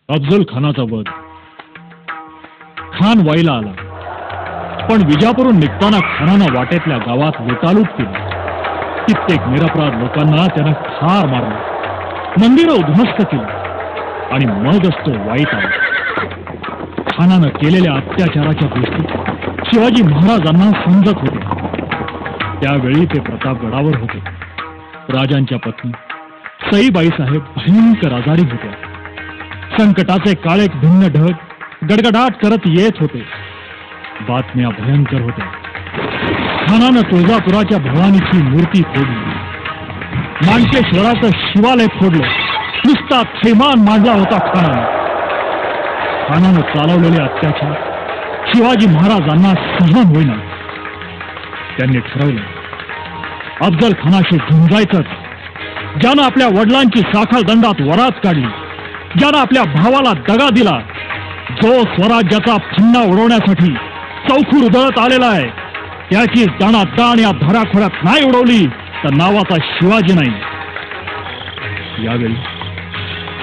अफजल खानाचा वध. खान वाईला आला, पण विजापूरहून निघताना खानानं वाटेतल्या गावात लुटालूट केली. कित्येक निरपराध लोकांना त्यानं ठार मारलं, मंदिरं उद्ध्वस्त केली आणि मगच तो वाईत आला. खानानं केलेल्या अत्याचाराच्या गोष्टी शिवाजी महाराजांना समजत होते. त्यावेळी ते प्रतापगडावर होते. राजांच्या पत्नी सईबाई साहेब भयंकर आजारी होत्या. संकटाचे काळे भिन्न ढग गडगडाट करत येत होते. बातम्या भयंकर होत्या. खानानं तुळजापुराच्या भवानीची मूर्ती फोडली, मांडकेश्वराचं शिवालय फोडलं, नुसता थैमान मांडला होता खानानं चालवलेले अत्याचार शिवाजी महाराजांना सहन होईना. त्यांनी ठरवलं, अफजल खानाशी झुंजायचंच. ज्यानं आपल्या वडिलांची साखळ दंडात वरात काढली, ज्यानं आपल्या भावाला दगा दिला, जो स्वराज्याचा फन्ना उडवण्यासाठी चौखूर उधळत आलेला आहे, त्याची दाणादाण या धराखोड्यात नाही उडवली तर नावाचा शिवाजी नाही. यावेळी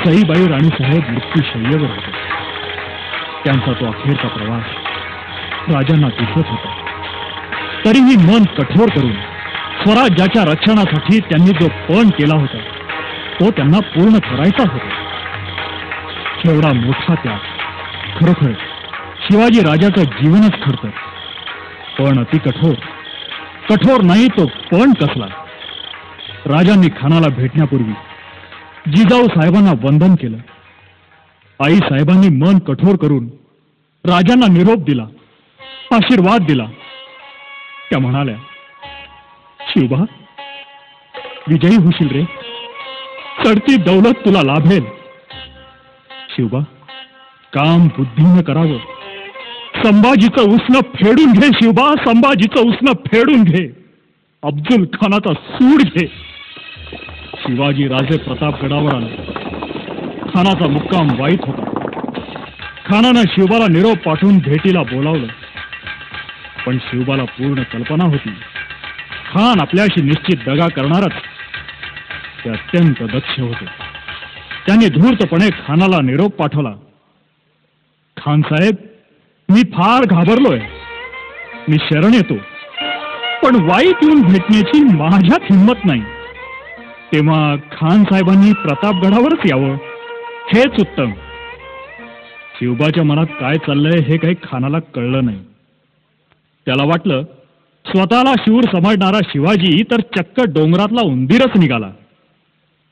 सईबाई राणीसाहेब मृत्यूशय्येवर होते. त्यांचा तो अखेरचा प्रवास राजांना दिसत होता. तरीही मन कठोर करून स्वराज्याच्या रक्षणासाठी त्यांनी जो पण केला होता तो त्यांना पूर्ण करायचा होता. केवढा मोठा त्याग! खरोखर शिवाजी राजाचं जीवनच खडतर, पण अति कठोर. कठोर नाही तो पण कसला. राजांनी खानाला भेटण्यापूर्वी जिजाऊ साहेबांना वंदन केलं. आई साहेबांनी मन कठोर करून राजांना निरोप दिला, आशीर्वाद दिला. त्या म्हणाल्या, शिवबा, विजयी होशील रे, चढती दौलत तुला लाभेल. शिवबा, काम बुद्धीनं करावं. संभाजीचं उसनं फेडून घे शिवबा, संभाजीचं उसनं फेडून घे. अफजल खानाचा सूड घे. शिवाजी राजे प्रतापगडावर आले. खानाचा मुक्काम वाईत होता. खानानं शिवबाला निरोप पाठवून भेटीला बोलावलं, पण शिवबाला पूर्ण कल्पना होती खान आपल्याशी निश्चित दगा करणारच. ते अत्यंत दक्ष होते. त्यांनी धूर्तपणे खानाला निरोप पाठवला, खान साहेब, मी फार घाबरलोय. मी शरण येतो, पण वाईत येऊन भेटण्याची माझ्यात हिंमत नाही. तेव्हा खान साहेबांनी प्रतापगडावरच यावं हेच उत्तम. शिवबाच्या मनात काय चाललंय हे काही खानाला कळलं नाही. त्याला वाटलं स्वतःला शूर समजणारा शिवाजी तर चक्क डोंगरातला उंदीरच निघाला.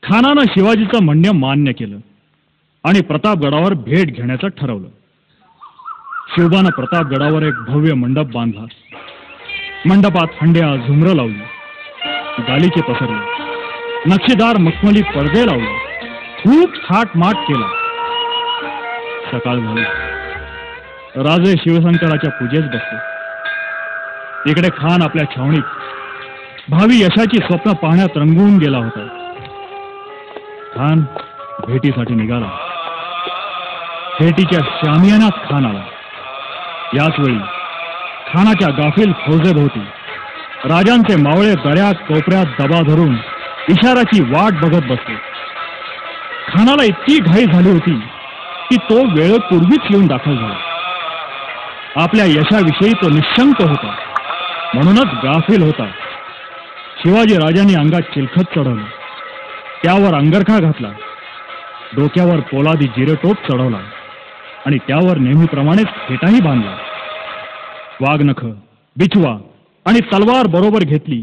खानानं शिवाजीचं म्हणणं मान्य केलं आणि प्रतापगडावर भेट घेण्याचं ठरवलं. शिवबानं प्रतापगडावर एक भव्य मंडप बांधला. मंडपात हंड्या झुमरं लावली, गालिचे पसरले, नक्षीदार मखमली पडदे लावले, खूप थाटमाट केला. सकाळ झाली. राजे शिवशंकराच्या पूजेस बसले. इकडे खान आपल्या छावणीत भावी यशाची स्वप्न पाहण्यात रंगून गेला होता. खान भेटीसाठी निघाला. भेटीच्या शामियानात खान आला. याच वेळी खानाच्या गाफील फौजेभोवती राजांचे मावळे दऱ्यात कोपऱ्यात दबा धरून इशाराची वाट बघत बसले. खानाला इतकी घाई झाली होती की तो वेळेपूर्वीच येऊन दाखल झाला. आपल्या यशाविषयी तो निशंक होता, म्हणूनच गाफील होता. शिवाजी राजांनी अंगात चिलखत चढवलं, त्यावर अंगरखा घातला, डोक्यावर पोलादी जिरेटोप चढवला आणि त्यावर नेहमीप्रमाणेच फेटाही बांधला. वाघनख, बिछवा आणि तलवार बरोबर घेतली.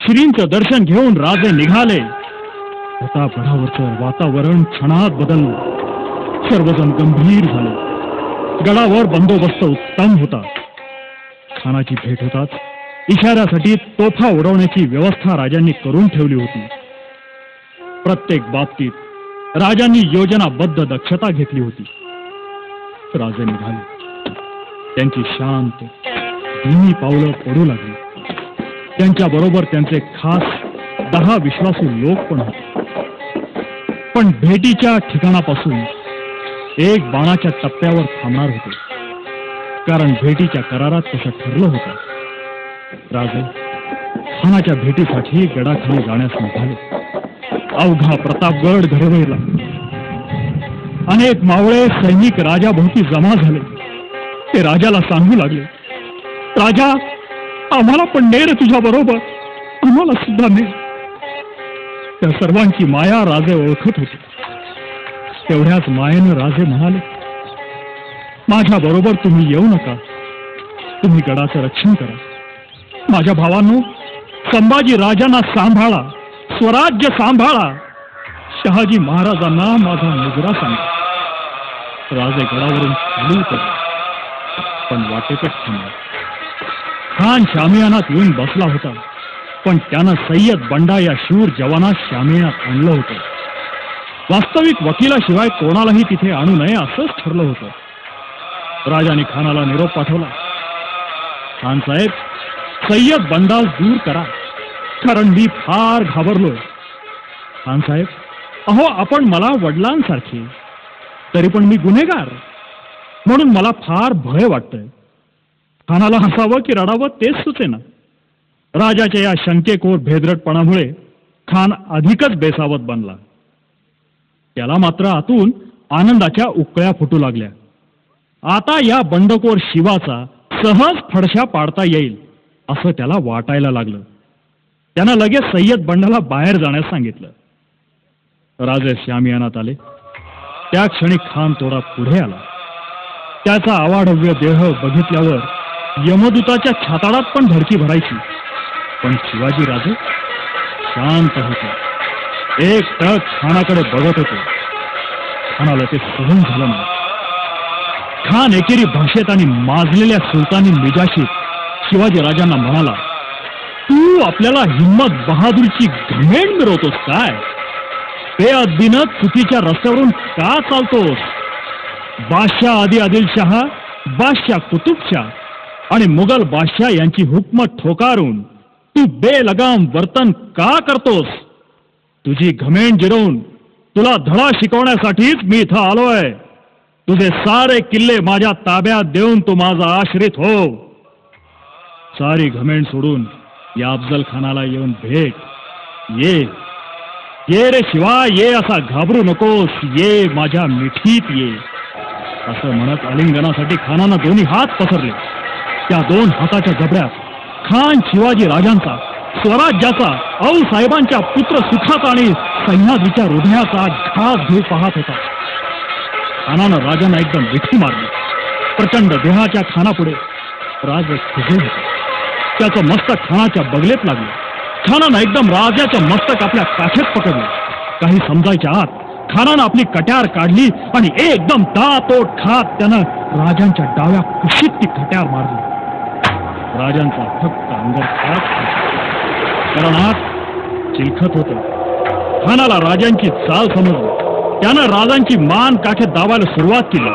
श्रींचं दर्शन घेऊन राजे निघाले. प्रतापगडावरचं वातावरण क्षणात बदललं. सर्वजण गंभीर झाले. गडावर बंदोबस्त उत्तम होता. खानाची भेट होताच इशाऱ्यासाठी तोफा उडवण्याची व्यवस्था राजांनी करून ठेवली होती. प्रत्येक बाबतीत राजांनी योजनाबद्ध दक्षता घेतली होती. राजे निघाले. त्यांची शांत धीमी पावलं पडू लागली. त्यांच्या बरोबर त्यांचे खास 10 विश्वासू लोक पण होते. पण भेटीच्या ठिकाणापासून एक बाणाच्या टप्प्यावर थांबणार होते, कारण भेटीच्या करारात तसं ठरलं होतं. राजे खानाच्या भेटीसाठी गडाखाली जाण्यास निघाले. अवघा प्रतापगड घडवला. अनेक मावळे सैनिक राजाभोवती जमा झाले. ते राजाला सांगू लागले, राजा, आम्हाला पण ने रे तुझ्या बरोबर, आम्हाला सुद्धा ने. त्या सर्वांची माया राजे ओळखत होते. तेवढ्याच मायेनं राजे म्हणाले, माझ्या बरोबर तुम्ही येऊ नका, तुम्ही गडाचं रक्षण करा. माझ्या भावांनो, संभाजी राजांना सांभाळा, स्वराज्य सांभाळा. शहाजी महाराजांना माझा मुजरा सांगा. राजे गडावरून खाली उतरले, पण वाटेतच थांबला. खान शामियानात येऊन बसला होता, पण त्यानं सय्यद बंडा या शूर जवानात शामियानात आणलं होतं. वास्तविक वकिलाशिवाय कोणालाही तिथे आणू नये असंच ठरलं होतं. राजाने खानाला निरोप पाठवला, खान साहेब, सय्यद बंडास दूर करा, कारण मी फार घाबरलोय. खान साहेब, अहो, आपण मला वडिलांसारखे, तरी पण मी गुन्हेगार, म्हणून मला फार भय वाटतंय. खानाला हसावं की रडावं तेच सुचेना. राजाच्या या शंकेखोर भेदरटपणामुळे खान अधिकच बेसावत बनला. त्याला मात्र आतून आनंदाच्या उकळ्या फुटू लागल्या. आता या बंडखोर शिवाचा सहज फडशा पाडता येईल असं त्याला वाटायला लागलं. त्यानं लगेच सय्यद बंडाला बाहेर जाण्यास सांगितलं. राजे शामियानात आले. त्या क्षणी खान थोडा पुढे आला. त्याचा अवाढव्य देह बघितल्यावर यमदूताच्या छाताडात पण धडकी भरायची. पण शिवाजी राजे शांत होते, एक टक खानाकडे बघत होते. खानाला ते सहन झालं नाही. खान एकेरी भाषेत आणि माजलेल्या सुलतानी मिजाशीत शिवाजी राजांना म्हणाला, तू आपल्याला हिम्मत बहादूरची घमेंड मिरवतोस काय? बेअदबीनं चुकीच्या रस्त्यावरून का चालतोस? बादशाह आदी आदिलशहा, बादशाह कुतुबशाह आणि मुघल बादशाह यांची हुकमत ठोकारून तू बेलगाम वर्तन का करतोस? तुझी घमेंड जिरवून तुला धडा शिकवण्यासाठीच मी इथं आलोय. तुझे सारे किल्ले माझ्या ताब्यात देऊन तू माझा आश्रित हो. सारी घमेंड सोडून या अफजल खानाला येऊन भेट. ये ये रे शिवा, ये, असा घाबरू नकोस, ये माझ्या मिठीत ये. असं म्हणत आलिंगनासाठी खानानं दोन्ही हात पसरले. त्या दोन हाताच्या जबड्यात खान शिवाजी राजांचा, स्वराज्याचा, साहेबांच्या पुत्र सुखाचा आणि सह्याद्रीच्या हृदयाचा घास घेऊ पाहत होता. खानानं राजांना एकदम मिठी मारली. प्रचंड देहाच्या खानापुढे राज खुजे होते. त्याचं मस्तक खानाच्या बगलेत लागलं. खानानं एकदम राजाचं मस्तक आपल्या काठेत पकडलं. काही समजायच्या आत खानानं आपली कट्यार काढली आणि एकदम दातोड खात त्यानं राजांच्या डाव्या कुशीत ती कट्यार मारली. राजांचा फक्त अंगरखात करणात चिलखत होत. खानाला राजांची चाल समजली. त्यानं राजांची मान काठेत दाबायला सुरुवात केली.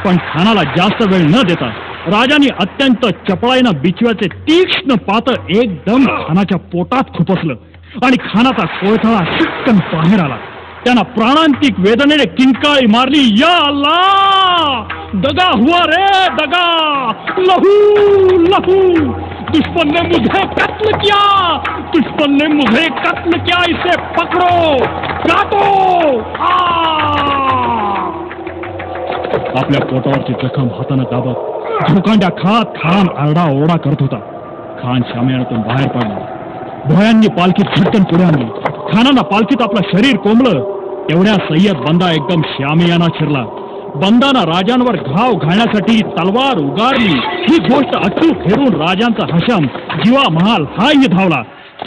पण खानाला जास्त वेळ न देता राजांनी अत्यंत चपळाईनं बिचव्याचे तीक्ष्ण पातं एकदम खानाच्या पोटात खुपसलं आणि खानाचा कोळथळा शिक्कन बाहेर आला. त्यानं प्राणांतिक वेदनेने किंकाळी मारली, या अल्लाह, दगा हुआ रे दगा, लहू लहू, दुश्मन ने मुझे कत्ल किया, दुश्मन ने मुझे कत्ल किया, इसे पकड़ो, काटो. आपल्या पोटावरची जखम हातानं दाबत झोकांड्या खात खान आरडा ओरडा करत होता. खान शामियानातून बाहेर पडला. भोयांनी पालखीत झटकन पुढे आणली. खानानं पालखीत आपलं शरीर कोंबलं. तेवढ्या सय्यद बंदा एकदम शामियानात शिरला. बंदानं राजांवर घाव घालण्यासाठी तलवार उगारली. ही गोष्ट अचूक हेरून राजांचा हशम जीवा महाल हाही धावला.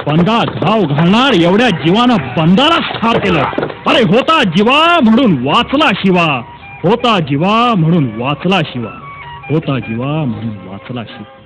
बंदा घाव घालणार एवढ्या जीवानं बंदालाच ठार केलं. अरे, होता जीवा म्हणून वाचला शिवा, होता जीवा म्हणून वाचला शिवा, होता जीवा म्हणून वाचला शिवा.